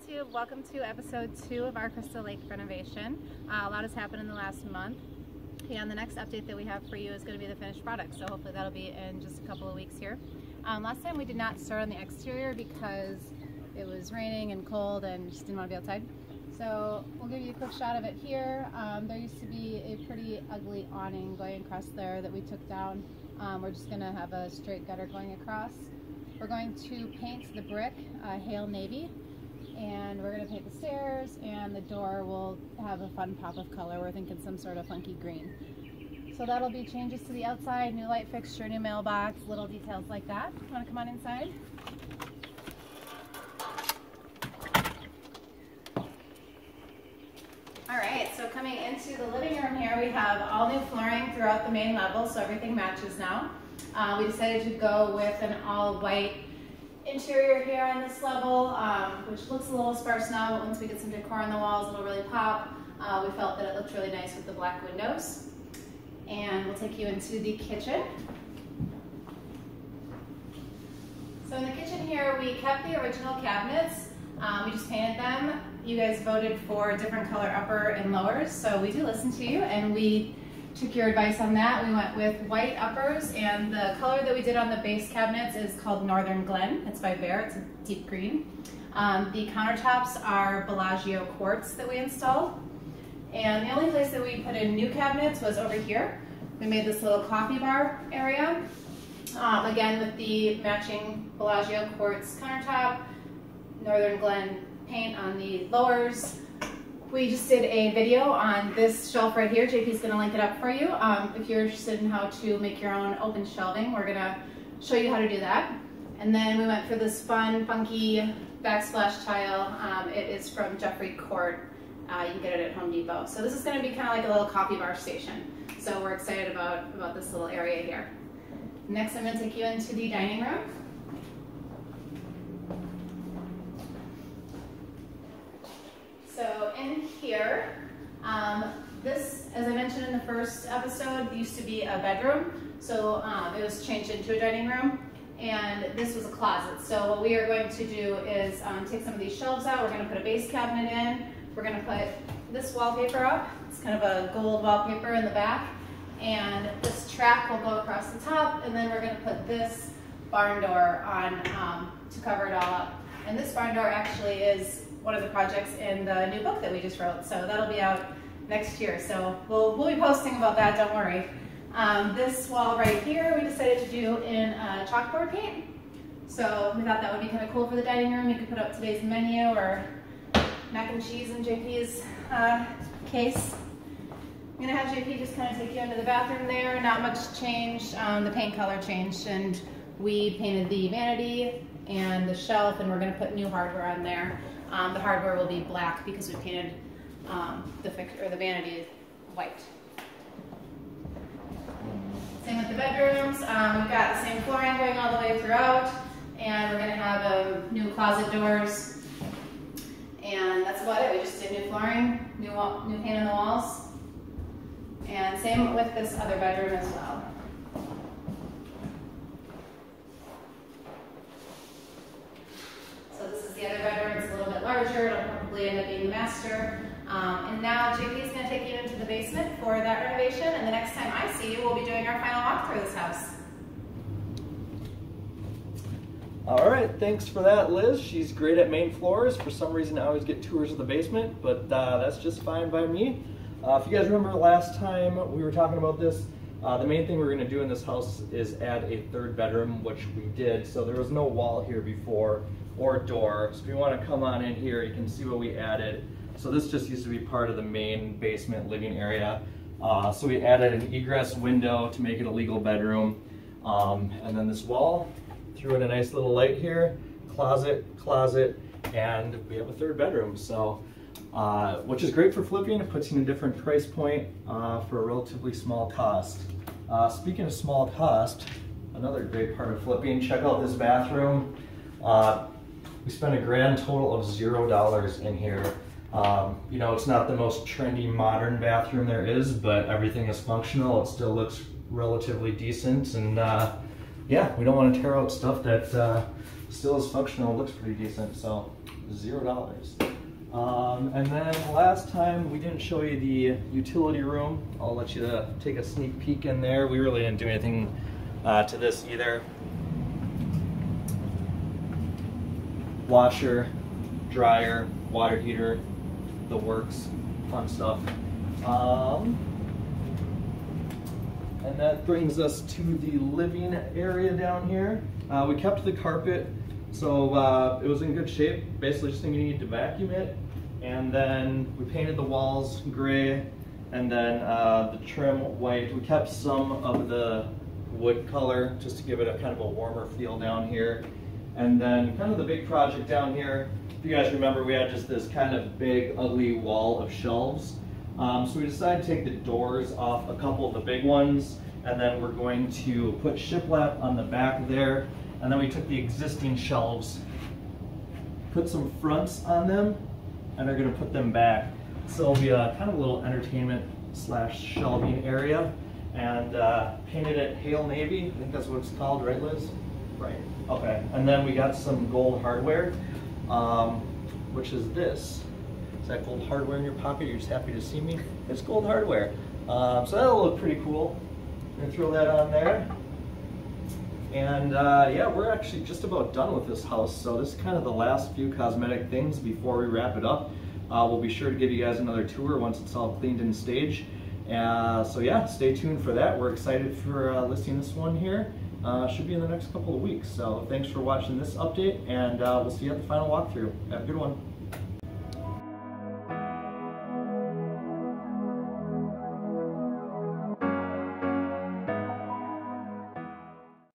YouTube, welcome to episode 2 of our Crystal Lake renovation. A lot has happened in the last month, and the next update that we have for you is going to be the finished product, so hopefully that'll be in just a couple of weeks here. Last time we did not start on the exterior because it was raining and cold and just didn't want to be outside. So we'll give you a quick shot of it here. There used to be a pretty ugly awning going across there that we took down. We're just going to have a straight gutter going across. We're going to paint the brick Hail Navy, and we're going to paint the stairs, and the door will have a fun pop of color. We're thinking some sort of funky green. So that'll be changes to the outside, new light fixture, new mailbox, little details like that. You want to come on inside? Alright, so coming into the living room here, we have all new flooring throughout the main level, so everything matches now. We decided to go with an all-white interior here on this level, which looks a little sparse now, but once we get some decor on the walls, it'll really pop. We felt that it looked really nice with the black windows. And we'll take you into the kitchen. So in the kitchen here, we kept the original cabinets. We just painted them. You guys voted for different color upper and lowers, so we do listen to you, and we took your advice on that. We went with white uppers, and the color that we did on the base cabinets is called Northern Glen. It's by Behr. It's a deep green. The countertops are Bellagio quartz that we installed. And the only place that we put in new cabinets was over here. We made this little coffee bar area. Again, with the matching Bellagio quartz countertop, Northern Glen paint on the lowers. We just did a video on this shelf right here. JP's going to link it up for you. If you're interested in how to make your own open shelving, we're going to show you how to do that. And then we went for this fun, funky backsplash tile. It is from Jeffrey Court. You can get it at Home Depot. So this is going to be kind of like a little coffee bar station. So we're excited about this little area here. Next, I'm going to take you into the dining room. So in here, this, as I mentioned in the first episode, used to be a bedroom. So it was changed into a dining room, and this was a closet. So what we are going to do is take some of these shelves out. We're going to put a base cabinet in. We're going to put this wallpaper up. It's kind of a gold wallpaper in the back. And this track will go across the top, and then we're going to put this barn door on to cover it all up. And this barn door actually is one of the projects in the new book that we just wrote. So that'll be out next year. So we'll be posting about that, don't worry. This wall right here, we decided to do in chalkboard paint. So we thought that would be kind of cool for the dining room. You could put up today's menu or mac and cheese in JP's case. I'm gonna have JP just kind of take you into the bathroom there. Not much change. The paint color changed, and we painted the vanity and the shelf, and we're gonna put new hardware on there. The hardware will be black because we painted the vanity white. Same with the bedrooms. We've got the same flooring going all the way throughout, and we're going to have new closet doors. And that's about it. We just did new flooring, new paint on the walls, and same with this other bedroom as well. So this is the other bedroom. It's a little bit larger. It'll probably end up being the master. And now JP is going to take you into the basement for that renovation. And the next time I see you, we'll be doing our final walkthrough of this house. All right, thanks for that, Liz. She's great at main floors. For some reason, I always get tours of the basement, but that's just fine by me. If you guys remember last time we were talking about this, the main thing we're going to do in this house is add a third bedroom, which we did. So there was no wall here before or door. So if you want to come on in here, you can see what we added. So this just used to be part of the main basement living area. So we added an egress window to make it a legal bedroom. And then this wall, threw in a nice little light here, closet, and we have a third bedroom. So, which is great for flipping. It puts you in a different price point for a relatively small cost. Speaking of small cost, another great part of flipping, check out this bathroom. We spent a grand total of $0 in here. You know, it's not the most trendy modern bathroom there is, but everything is functional. It still looks relatively decent, and yeah, we don't want to tear out stuff that still is functional, looks pretty decent. So $0. And then last time we didn't show you the utility room. I'll let you take a sneak peek in there. We really didn't do anything to this either. Washer, dryer, water heater, the works, fun stuff. And that brings us to the living area down here. We kept the carpet, so it was in good shape. Basically just need to vacuum it. And then we painted the walls gray, and then the trim white. We kept some of the wood color just to give it a kind of a warmer feel down here. And then kind of the big project down here, if you guys remember, we had just this kind of big ugly wall of shelves. So we decided to take the doors off a couple of the big ones, and then we're going to put shiplap on the back there. And then we took the existing shelves, put some fronts on them, and they're going to put them back. So it'll be a kind of a little entertainment / shelving area. And painted it Hail Navy, I think that's what it's called, right, Liz? Right. Okay. And then we got some gold hardware, which is this. Is that gold hardware in your pocket? You're just happy to see me? It's gold hardware. So that'll look pretty cool. I'm going to throw that on there. And yeah, we're actually just about done with this house. So this is kind of the last few cosmetic things before we wrap it up. We'll be sure to give you guys another tour once it's all cleaned and staged. So yeah, stay tuned for that. We're excited for listing this one here. Should be in the next couple of weeks. So thanks for watching this update, and we'll see you at the final walkthrough. Have a good one.